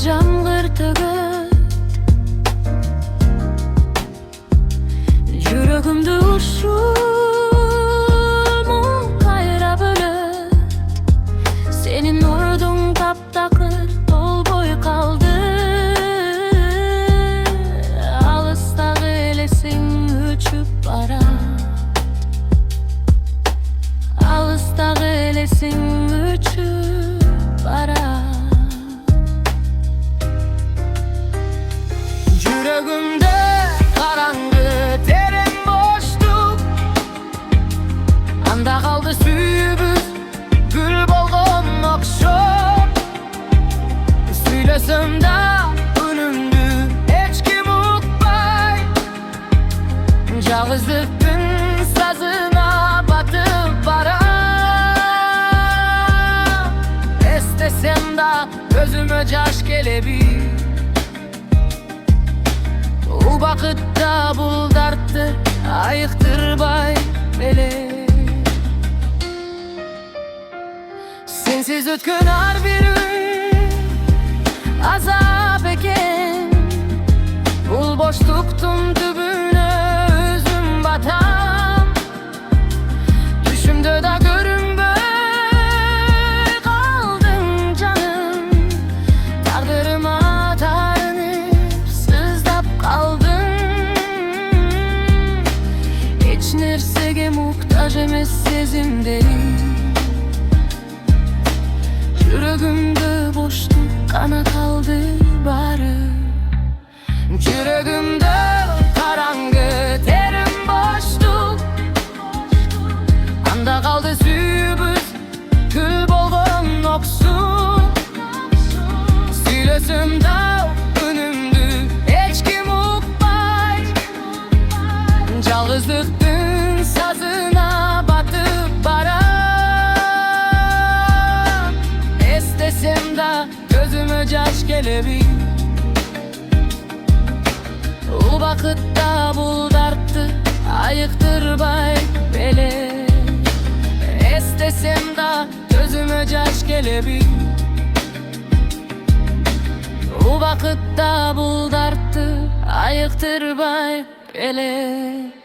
жаңғыртығы жүрегімді ұшырмын қайра бөліп сенің нұрың тап-тақыр толбой қалды алыстағы елесің өшіп бара алыстағы елесің өшіп бара жүрегімді қараңғы терең боштық анда қалды сүйбіз гүл болған оқшоп сөйлесем да үнімді ешкім ұқпай жалғыздықтың сазына батып барам естесем да көзіме жаш келеби бұл бақытта бұл дартты айықтырбай беле сенсіз өткен ар бір күн азап екен бұл боштықтың түбіне өзім батам düşümde de görünbey kaldım canım taqdirime tarinip sızlap kaldım hiç nersege muhtaç emes sezimdeyim Yüreğimde boşluk kana kaldı bari Yüreğimde karangı terin boşluk Anda kaldı suyumuz kül bolğan oksun Söylesem de önümdü hiç kim uqbay Жалғыздықтың sazına batıp baram Estesem de gözüme jaş gelebi O baqытта бұл дартты айықтырбай беле Estesem de gözüme jaş gelebi O baqытта бұл дартты айықтырбай беле